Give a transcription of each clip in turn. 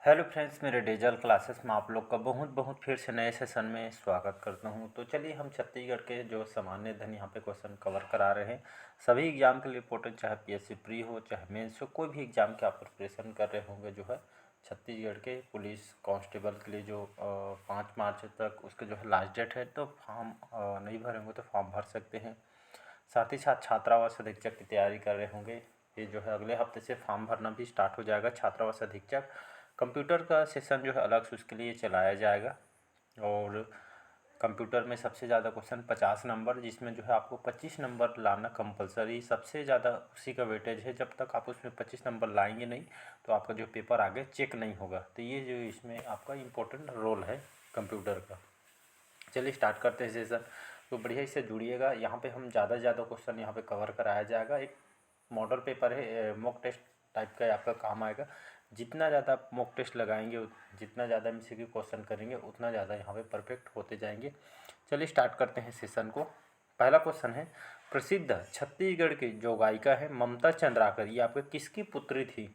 Hello friends, मेरे digital classes में आप लोग का बहुत बहुत फिर से नए सेशन में स्वागत करता हूं। तो चलिए हम छत्तीसगढ़ के जो सामान्य अध्ययन यहाँ पे क्वेश्चन कवर करा रहे हैं। सभी एग्जाम के लिए इम्पोर्टेंट, चाहे पीएससी प्री हो चाहे मेंस हो, कोई भी एग्जाम के आप प्रिपरेशन कर रहे होंगे जो है छत्तीसगढ़ के पुलिस कांस्टेबल के लिए जो 5 मार्च तक उसके जो है लास्ट डेट है। तो फॉर्म नहीं भरे होंगे तो फॉर्म भर सकते हैं। साथ ही साथ छात्रावास अधीक्षक की तैयारी कर रहे होंगे, ये जो है अगले हफ्ते से फॉर्म भरना भी स्टार्ट हो जाएगा। छात्रावास अधीक्षक कंप्यूटर का सेशन जो है अलग से उसके लिए चलाया जाएगा। और कंप्यूटर में सबसे ज़्यादा क्वेश्चन 50 नंबर, जिसमें जो है आपको 25 नंबर लाना कंपलसरी, सबसे ज़्यादा उसी का वेटेज है। जब तक आप उसमें 25 नंबर लाएंगे नहीं तो आपका जो पेपर आगे चेक नहीं होगा। तो ये जो इसमें आपका इम्पोर्टेंट रोल है कंप्यूटर का। चलिए स्टार्ट करते हैं सेशन। तो बढ़िया इससे जुड़िएगा। यहाँ पे हम ज़्यादा से ज़्यादा क्वेश्चन यहाँ पे कवर कराया जाएगा। एक मॉडल पेपर है, मॉक टेस्ट टाइप का आपका काम आएगा। जितना ज़्यादा आप मॉक टेस्ट लगाएंगे, जितना ज़्यादा एमसीक्यू क्वेश्चन करेंगे, उतना ज़्यादा यहाँ पे परफेक्ट होते जाएंगे। चलिए स्टार्ट करते हैं सेशन को। पहला क्वेश्चन है, प्रसिद्ध छत्तीसगढ़ की जो गायिका है ममता चंद्राकर, ये आपके किसकी पुत्री थी?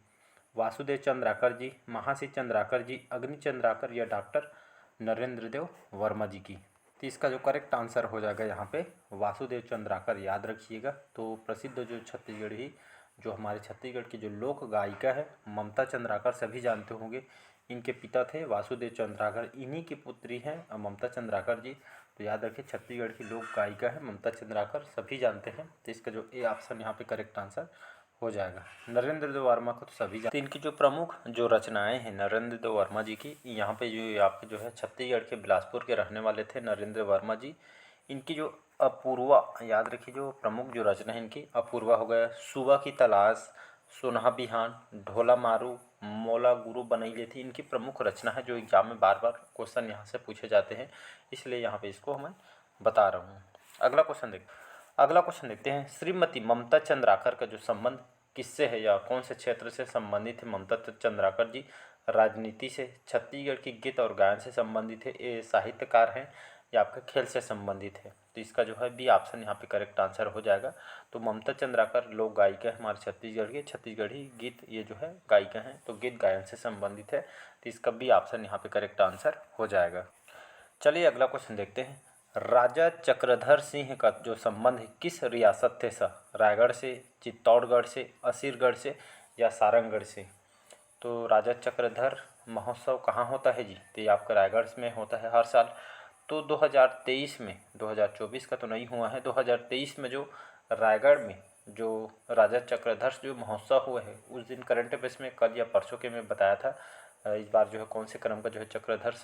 वासुदेव चंद्राकर जी, महासी चंद्राकर जी, अग्नि चंद्राकर या डॉक्टर नरेंद्र देव वर्मा जी की? तो इसका जो करेक्ट आंसर हो जाएगा यहाँ पे वासुदेव चंद्राकर, याद रखिएगा। तो प्रसिद्ध जो छत्तीसगढ़ी, जो हमारे छत्तीसगढ़ की जो लोक गायिका है ममता चंद्राकर, सभी जानते होंगे। इनके पिता थे वासुदेव चंद्राकर, इन्हीं की पुत्री हैं ममता चंद्राकर जी। तो याद रखिए छत्तीसगढ़ की लोक गायिका है ममता चंद्राकर, सभी जानते हैं। तो इसका जो ए ऑप्शन यहाँ पे करेक्ट आंसर हो जाएगा। नरेंद्र देव वर्मा को तो सभी जानते हैं। इनकी जो प्रमुख जो रचनाएं हैं नरेंद्र देव वर्मा जी की, यहाँ पे जो आपके जो है छत्तीसगढ़ के बिलासपुर के रहने वाले थे नरेंद्र वर्मा जी। इनकी जो अपूर्वा, याद रखिए जो प्रमुख जो रचना है इनकी, अपूर्वा हो गया, सुबह की तलाश, सुनह बिहान, ढोला मारू, मोला गुरु बनैले थी, इनकी प्रमुख रचना है जो एग्जाम में बार बार क्वेश्चन यहाँ से पूछे जाते हैं, इसलिए यहाँ पे इसको मैं बता रहा हूँ। अगला क्वेश्चन देखते हैं। श्रीमती ममता चंद्राकर का जो संबंध किससे है या कौन से क्षेत्र से संबंधित है? ममता चंद्राकर जी राजनीति से, छत्तीसगढ़ की गीत और गायन से संबंधित है, ये साहित्यकार हैं, या आपका खेल से संबंधित है? तो इसका जो है बी ऑप्शन यहाँ पे करेक्ट आंसर हो जाएगा। तो ममता चंद्राकर लोक गायिका है हमारे छत्तीसगढ़ के, छत्तीसगढ़ी गीत ये जो है गायिका हैं, तो गीत गायन से संबंधित है। तो इसका बी ऑप्शन यहाँ पे करेक्ट आंसर हो जाएगा। चलिए अगला क्वेश्चन देखते हैं। राजा चक्रधर सिंह का जो संबंध है किस रियासत थे? रायगढ़ से, चित्तौड़गढ़ से, असीरगढ़ से या सारंगढ़ से? तो राजा चक्रधर महोत्सव कहाँ होता है जी? तो ये आपका रायगढ़ में होता है हर साल। तो 2023 में, 2024 का तो नहीं हुआ है, 2023 में जो रायगढ़ में जो राजा चक्रधर जो महोत्सव हुए हैं, उस दिन करंट अफेयर्स में कल या परसों के में बताया था इस बार जो है कौन से क्रम का जो है चक्रधर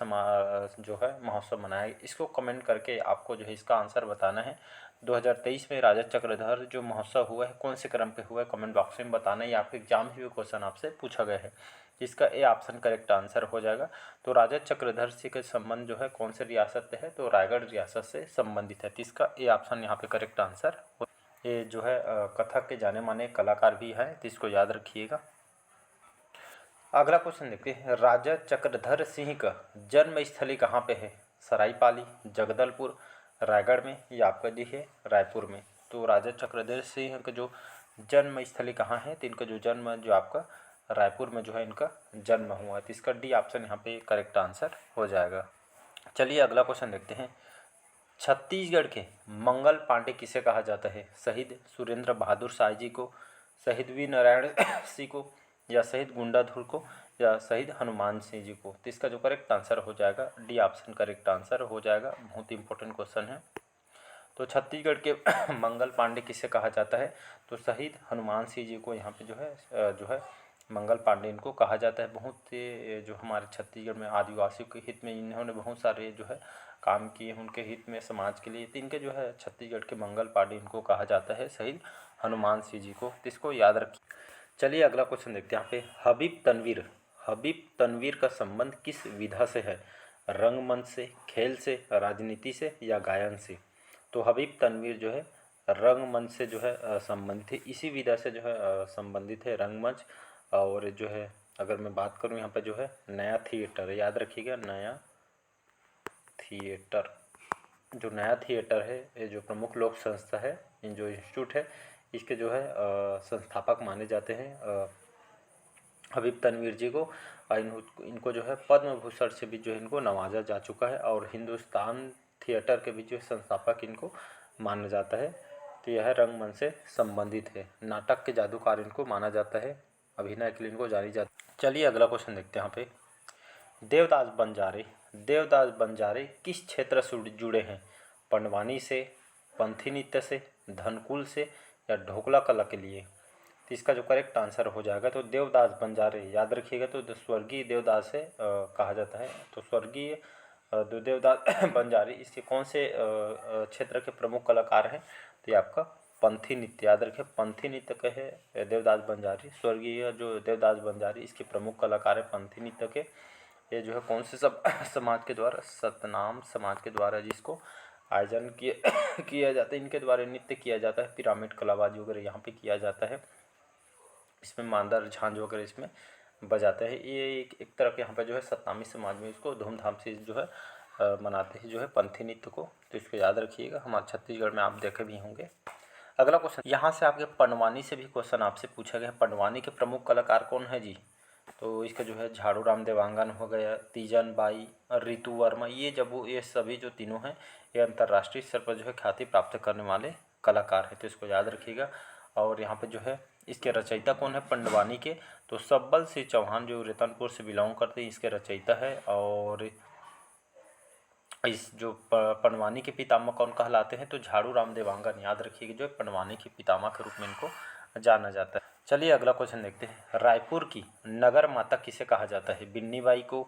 जो है महोत्सव मनाया है। इसको कमेंट करके आपको जो है इसका आंसर बताना है। 2023 में राजा चक्रधर जो महोत्सव हुआ है कौन से क्रम पे हुआ है, कमेंट बॉक्स में बताना है। या आपके एग्जाम में भी क्वेश्चन आपसे पूछा गया है, जिसका ए ऑप्शन करेक्ट आंसर हो जाएगा। तो राजा चक्रधर सिंह के संबंध जो है कौन से रियासत से है? तो रायगढ़ रियासत से संबंधित है। तो इसका ए ऑप्शन यहाँ पे करेक्ट आंसर। ये जो है कथक के जाने माने कलाकार भी हैं, तो इसको याद रखिएगा। अगला क्वेश्चन देखते हैं। राजा चक्रधर सिंह का जन्म स्थली कहाँ पे है? सरायपाली, जगदलपुर, रायगढ़ में या आपका जी है रायपुर में? तो राजा चक्रधर सिंह का जो जन्म स्थली कहाँ है? तो इनका जो जन्म जो आपका रायपुर में जो है इनका जन्म हुआ है। तो इसका डी ऑप्शन यहाँ पे करेक्ट आंसर हो जाएगा। चलिए अगला क्वेश्चन देखते हैं। छत्तीसगढ़ के मंगल पांडे किसे कहा जाता है? शहीद सुरेंद्र बहादुर शाह जी को, शहीद वीर नारायण सिंह को, या शहीद गुंडाधुर को, या शहीद हनुमान सिंह जी को? तो इसका जो करेक्ट आंसर हो जाएगा डी ऑप्शन करेक्ट आंसर हो जाएगा। बहुत इंपॉर्टेंट क्वेश्चन है। तो छत्तीसगढ़ के मंगल पांडे किसे कहा जाता है? तो शहीद हनुमान सिंह जी को यहाँ पे जो है मंगल पांडे इनको कहा जाता है। बहुत से जो हमारे छत्तीसगढ़ में आदिवासियों के हित में इन्होंने बहुत सारे जो है काम किए, उनके हित में समाज के लिए। तो इनके जो है छत्तीसगढ़ के मंगल पांडे इनको कहा जाता है, शहीद हनुमान सिंह जी को। तो इसको याद रखिए। चलिए अगला क्वेश्चन देखते हैं। यहाँ पे हबीब तनवीर का संबंध किस विधा से है? रंगमंच से, खेल से, राजनीति से या गायन से? तो हबीब तनवीर जो है रंगमंच से जो है संबंधित है, इसी विधा से जो है संबंधित है, रंगमंच। और जो है अगर मैं बात करूँ यहाँ पे जो है नया थिएटर, याद रखिएगा नया थिएटर। जो नया थिएटर है ये जो प्रमुख लोक संस्था है, इन जो इंस्टीट्यूट है, इसके जो है संस्थापक माने जाते हैं हबीब तनवीर जी को। और इनको जो है पद्म भूषण से भी जो है इनको नवाजा जा चुका है। और हिंदुस्तान थिएटर के भी जो संस्थापक इनको माना जाता है। तो यह रंगमंच से संबंधित है। नाटक के जादूकार इनको माना जाता है। अभिनय के लिए इनको जानी जाती है। चलिए अगला क्वेश्चन देखते हैं यहाँ पे। देवदास बंजारे किस क्षेत्र से जुड़े हैं? पंडवानी से, पंथी नृत्य से, धनकुल से या ढोकला कला के लिए? तो इसका जो करेक्ट आंसर हो जाएगा तो देवदास बंजारे, याद रखिएगा, तो स्वर्गीय देवदास से कहा जाता है। तो स्वर्गीय जो देवदास बंजारे इसके कौन से क्षेत्र के प्रमुख कलाकार हैं? तो ये आपका पंथी नृत्य, याद रखें, पंथी नृत्य के है देवदास बंजारी। स्वर्गीय जो देवदास बंजारी इसके प्रमुख कलाकार हैं पंथी नृत्य के। ये जो है कौन से समाज के द्वारा? सतनाम समाज के द्वारा जिसको आयोजन किया जाता है, इनके द्वारा नृत्य किया जाता है। पिरामिड कलाबाजी वगैरह यहाँ पे किया जाता है। इसमें मांदर झांझ वगैरह इसमें बजाते हैं। ये एक तरह के यहाँ पे जो है सतनामी समाज में इसको धूमधाम से जो है मनाते हैं जो है पंथी नृत्य को। तो इसको याद रखिएगा, हमारे छत्तीसगढ़ में आप देखे भी होंगे। अगला क्वेश्चन, यहाँ से आपके पंडवानी से भी क्वेश्चन आपसे पूछा गया। पंडवानी के प्रमुख कलाकार कौन है जी? तो इसका जो है झाड़ू राम देवांगन हो गया, तीजन बाई, रितु वर्मा, ये सभी जो तीनों हैं ये अंतर्राष्ट्रीय स्तर पर जो है ख्याति प्राप्त करने वाले कलाकार हैं। तो इसको याद रखिएगा। और यहाँ पे जो है इसके रचयिता कौन है पंडवानी के? तो सब्बल सिंह चौहान जो रतनपुर से बिलोंग करते हैं इसके रचयिता है। और इस जो पंडवानी के पितामह कौन कहलाते हैं? तो झाड़ू राम देवांगन, याद रखिएगा, जो पंडवानी के पितामह के रूप में इनको जाना जाता है। चलिए अगला क्वेश्चन देखते हैं। रायपुर की नगर माता किसे कहा जाता है? बिन्नी बाई को,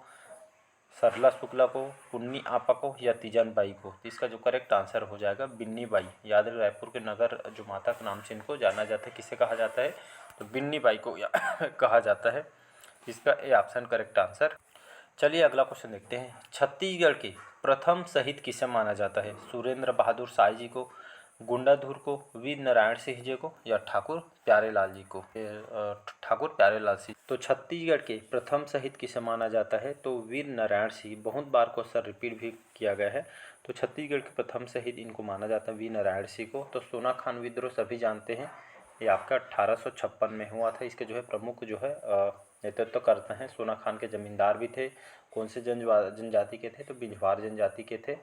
सरला शुक्ला को, पुन्नी आपा को या तीजन बाई को? तो इसका जो करेक्ट आंसर हो जाएगा बिन्नी बाई। याद रहे, रायपुर के नगर जो माता के नाम से इनको जाना जाता है, किसे कहा जाता है? तो बिन्नी बाई को कहा जाता है। इसका ए ऑप्शन करेक्ट आंसर। चलिए अगला क्वेश्चन देखते हैं। छत्तीसगढ़ के प्रथम शहीद किसे माना जाता है? सुरेंद्र बहादुर साय जी को, गुंडाधुर को, वीर नारायण सिंह जी को या ठाकुर प्यारेलाल जी को? ठाकुर प्यारेलाल सिंह। तो छत्तीसगढ़ के प्रथम शहीद किसे माना जाता है? तो वीर नारायण सिंह। बहुत बार क्वेश्चन रिपीट भी किया गया है। तो छत्तीसगढ़ के प्रथम शहीद इनको माना जाता है वीर नारायण सिंह को। तो सोना खान विद्रोह सभी जानते हैं, ये आपका 1856 में हुआ था। इसके जो है प्रमुख जो है नेतृत्व करते हैं। सोना खान के जमींदार भी थे। कौन से जनजाति के थे? तो बिंझवार जनजाति के थे।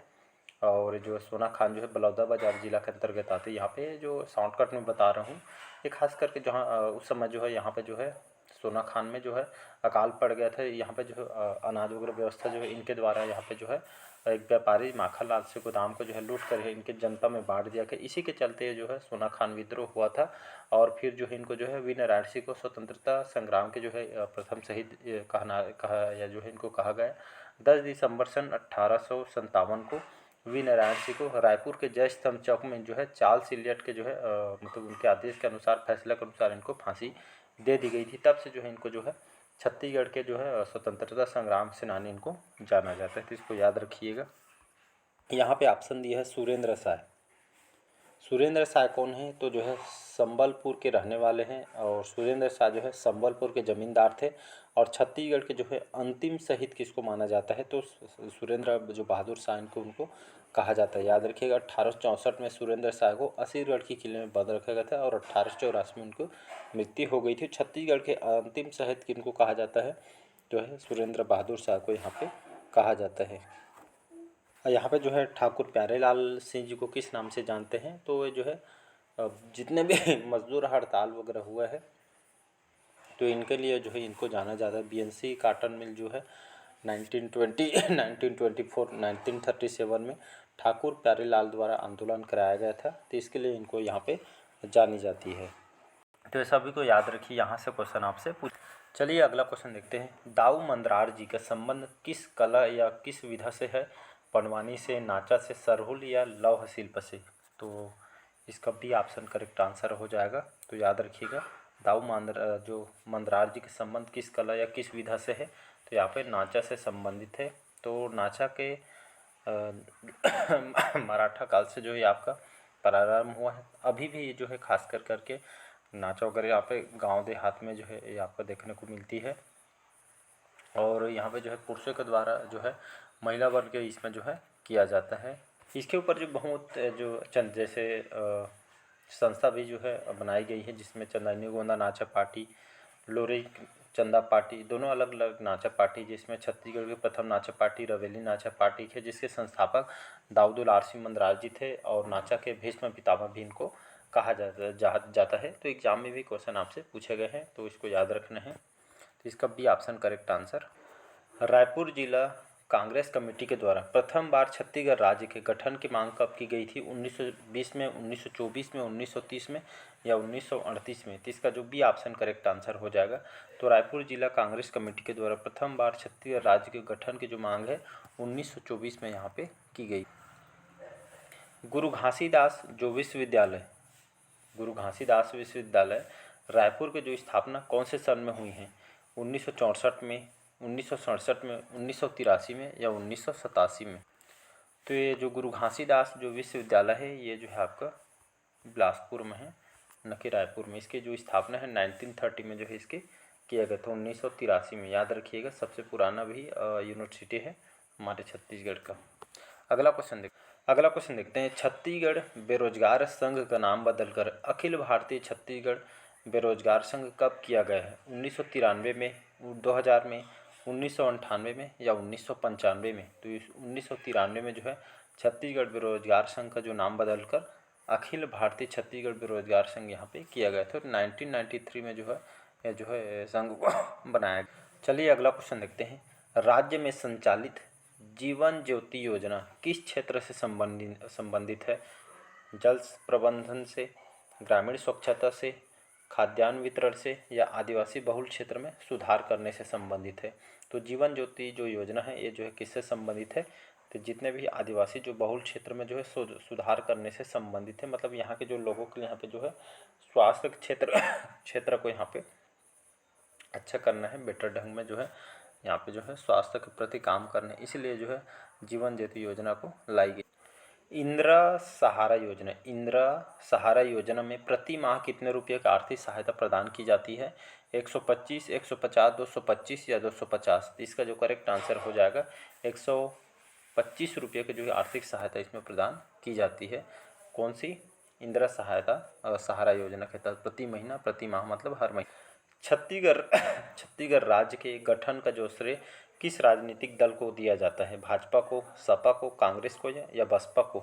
और जो सोना खान जो है बलौदाबाजार जिला के अंतर्गत आते हैं। यहाँ पे जो शॉर्टकट में बता रहा हूँ, ये खास करके जहाँ उस समय जो है यहाँ पे जो है सोना खान में जो है अकाल पड़ गया था। यहाँ पे जो है अनाज वगैरह व्यवस्था जो है इनके द्वारा यहाँ पे जो है एक व्यापारी माखनलाल से गोदाम को जो है लूट कर इनके जनता में बांट दिया गया। इसी के चलते जो है सोना खान विद्रोह हुआ था। और फिर जो है इनको जो है वीर नारायण सिंह को स्वतंत्रता संग्राम के जो है प्रथम शहीद कहा या जो है इनको कहा गया। 10 दिसंबर सन 1857 को वी नारायण सिंह को रायपुर के जय स्तंभ चौक में जो है चार्ल्स इलियट के जो है मतलब उनके आदेश के अनुसार, फैसले के अनुसार इनको फांसी दे दी गई थी। तब से जो है इनको जो है छत्तीसगढ़ के जो है स्वतंत्रता संग्राम सेनानी इनको जाना जाता है। तो इसको याद रखिएगा। यहाँ पे ऑप्शन दिया है सुरेंद्र साय। सुरेंद्र साय कौन है? तो जो है संबलपुर के रहने वाले हैं। और सुरेंद्र साय जो है संबलपुर के ज़मींदार थे। और छत्तीसगढ़ के जो है अंतिम शहीद किसको माना जाता है? तो सुरेंद्र जो बहादुर साय को उनको कहा जाता है। याद रखिएगा 1864 में सुरेंद्र साय को असीरगढ़ के किले में बंद रखा गया था और 1884 में उनको मृत्यु हो गई थी। छत्तीसगढ़ के अंतिम शहीद किनको कहा जाता है? जो है सुरेंद्र बहादुर साय को यहाँ पे कहा जाता है। यहाँ पे जो है ठाकुर प्यारेलाल सिंह जी को किस नाम से जानते हैं? तो ये जो है जितने भी मजदूर हड़ताल वगैरह हुआ है तो इनके लिए जो है इनको जाना जाता है। बीएनसी काटन मिल जो है 1920 1924 1937 में ठाकुर प्यारेलाल द्वारा आंदोलन कराया गया था। तो इसके लिए इनको यहाँ पे जानी जाती है। तो सभी को याद रखिए, यहाँ से क्वेश्चन आपसे पूछ। चलिए अगला क्वेश्चन देखते हैं। दाऊ मंदरार जी का संबंध किस कला या किस विधा से है? पंडवानी से, नाचा से, सरहुल या लौह शिल्प से? तो इसका भी ऑप्शन करेक्ट आंसर हो जाएगा। तो याद रखिएगा दाऊ जो मंदरार जी के संबंध किस कला या किस विधा से है? तो यहाँ पे नाचा से संबंधित है। तो नाचा के मराठा काल से जो है आपका प्रारंभ हुआ है। अभी भी जो है खास कर करके नाचा वगैरह यहाँ पे गांव देहात में जो है ये आपको देखने को मिलती है। और यहाँ पे जो है पुरुषों के द्वारा जो है महिला वर्ग के इसमें जो है किया जाता है। इसके ऊपर जो बहुत जो चंद जैसे संस्था भी जो है बनाई गई है, जिसमें चंदनी गोंदा नाचा पार्टी, लोरी चंदा पार्टी दोनों अलग अलग नाचा पार्टी, जिसमें छत्तीसगढ़ की प्रथम नाचा पार्टी रवेली नाचा पार्टी है, जिसके संस्थापक दाऊदुल आरसी मंदराज जी थे और नाचा के भीष्म पितामह भी इनको कहा जाता है। तो एग्जाम में भी क्वेश्चन आपसे पूछे गए हैं, तो इसको याद रखना है। तो इसका B option correct answer. Raipur जिला कांग्रेस कमेटी के द्वारा प्रथम बार छत्तीसगढ़ राज्य के गठन की मांग कब की गई थी? 1920 में, 1924 में, 1930 में या 1938 में? तो इसका जो बी ऑप्शन करेक्ट आंसर हो जाएगा। तो रायपुर जिला कांग्रेस कमेटी के द्वारा प्रथम बार छत्तीसगढ़ राज्य के गठन की जो मांग है 1924 में यहाँ पे की गई। गुरु घासीदास जो विश्वविद्यालय, गुरु घासीदास विश्वविद्यालय रायपुर के जो स्थापना कौन से सन में हुई है? 1964 में, 1967 में, 1983 में या 1987 में? तो ये जो गुरु घासीदास जो विश्वविद्यालय है ये जो है आपका बिलासपुर में है, न कि रायपुर में। इसकी जो स्थापना है 1930 में जो है इसके किया गया था, 1983 में। याद रखिएगा, सबसे पुराना भी यूनिवर्सिटी है हमारे छत्तीसगढ़ का। अगला क्वेश्चन देखते हैं। छत्तीसगढ़ बेरोजगार संघ का नाम बदलकर अखिल भारतीय छत्तीसगढ़ बेरोजगार संघ कब किया गया है? 1993 में, 2000 में, 1998 में या 1995 में? तो 1993 में जो है छत्तीसगढ़ बेरोजगार संघ का जो नाम बदलकर अखिल भारतीय छत्तीसगढ़ बेरोजगार संघ यहाँ पे किया गया था। 1993 में जो है संघ को बनाया गया। चलिए अगला क्वेश्चन देखते हैं। राज्य में संचालित जीवन ज्योति योजना किस क्षेत्र से संबंधित है? जल प्रबंधन से, ग्रामीण स्वच्छता से, खाद्यान्न वितरण से या आदिवासी बहुल क्षेत्र में सुधार करने से संबंधित है? तो जीवन ज्योति जो योजना है ये जो है किससे संबंधित है? तो जितने भी आदिवासी जो बहुल क्षेत्र में जो है सुधार करने से संबंधित है। मतलब यहाँ के जो लोगों के लिए यहाँ पे जो है स्वास्थ्य क्षेत्र को यहाँ पे अच्छा करना है, बेटर ढंग में जो है यहाँ पे जो है स्वास्थ्य के प्रति काम करना है, इसलिए जो है जीवन ज्योति योजना को लाई गई। इंदिरा सहारा योजना में प्रति माह कितने रुपये की आर्थिक सहायता प्रदान की जाती है? 125, 150, 225 या 250? इसका जो करेक्ट आंसर हो जाएगा 125 रुपये की जो है आर्थिक सहायता इसमें प्रदान की जाती है। कौन सी? इंदिरा सहारा योजना के तहत प्रति महीना, प्रति माह मतलब हर महीने। छत्तीसगढ़ राज्य के गठन का जो श्रेय किस राजनीतिक दल को दिया जाता है? भाजपा को, सपा को, कांग्रेस को या बसपा को?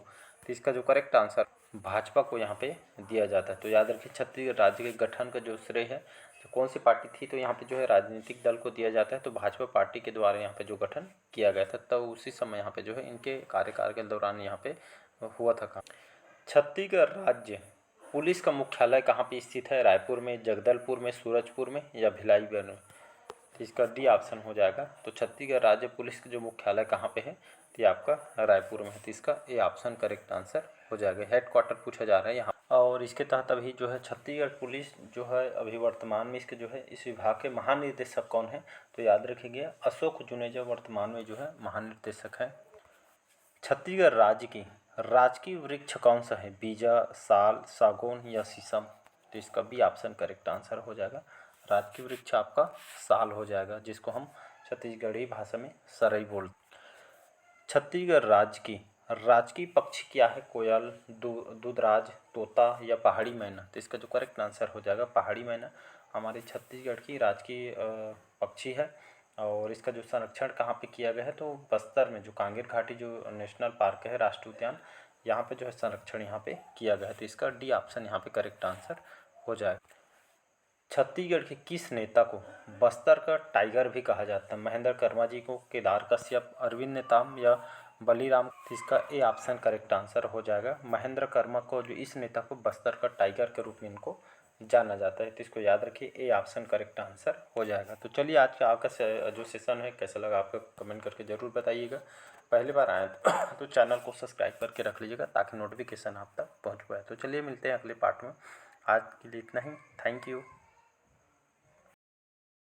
तो इसका जो करेक्ट आंसर भाजपा को यहाँ पे दिया जाता है। तो याद रखिए, छत्तीसगढ़ राज्य के गठन का जो श्रेय है तो कौन सी पार्टी थी? तो यहाँ पे जो है राजनीतिक दल को दिया जाता है। तो भाजपा पार्टी के द्वारा यहाँ पे जो गठन किया गया था, तब उसी समय यहाँ पे जो है इनके कार्यकाल के दौरान यहाँ पे हुआ था काम। छत्तीसगढ़ राज्य पुलिस का मुख्यालय कहाँ पे स्थित है? रायपुर में, जगदलपुर में, सूरजपुर में या भिलाई में? तो इसका डी ऑप्शन हो जाएगा। तो छत्तीसगढ़ राज्य पुलिस का जो मुख्यालय कहाँ पे है? तो ये आपका रायपुर में है। तो इसका ए ऑप्शन करेक्ट आंसर हो जाएगा। हेडक्वार्टर पूछा जा रहा है यहाँ। और इसके तहत अभी जो है छत्तीसगढ़ पुलिस जो है अभी वर्तमान में इसके जो है इस विभाग के महानिदेशक कौन है? तो याद रखिए अशोक जुनेजा वर्तमान में जो है महानिदेशक है। छत्तीसगढ़ राज्य की राजकीय वृक्ष कौन सा है? बीजा, साल, सागौन या शीशम? तो इसका बी ऑप्शन करेक्ट आंसर हो जाएगा। राजकीय वृक्ष आपका साल हो जाएगा, जिसको हम छत्तीसगढ़ी भाषा में सरई बोलते। छत्तीसगढ़ राज्य की राजकीय पक्षी क्या है? कोयल, दूधराज, तोता या पहाड़ी मैना? तो इसका जो करेक्ट आंसर हो जाएगा पहाड़ी मैना हमारे छत्तीसगढ़ की राजकीय पक्षी है। और इसका जो संरक्षण कहाँ पे किया गया है? तो बस्तर में जो कांगेर घाटी जो नेशनल पार्क है, राष्ट्रीय उद्यान, यहाँ पे जो है संरक्षण यहाँ पे किया गया है। तो इसका डी ऑप्शन यहाँ पे करेक्ट आंसर हो जाएगा। छत्तीसगढ़ के किस नेता को बस्तर का टाइगर भी कहा जाता है? महेंद्र कर्मा जी को, केदार कश्यप, अरविंद नेताम या बलीराम? तो इसका ए ऑप्शन करेक्ट आंसर हो जाएगा। महेंद्र कर्मा को, जो इस नेता को बस्तर का टाइगर के रूप में इनको जाना जाता है। तो इसको याद रखिए, ए ऑप्शन करेक्ट आंसर हो जाएगा। तो चलिए आज का आपका जो सेशन है कैसा लगा आपको कमेंट करके ज़रूर बताइएगा। पहली बार आए तो चैनल को सब्सक्राइब करके रख लीजिएगा ताकि नोटिफिकेशन आप तक पहुँच पाए। तो चलिए मिलते हैं अगले पार्ट में। आज के लिए इतना ही। Thank you.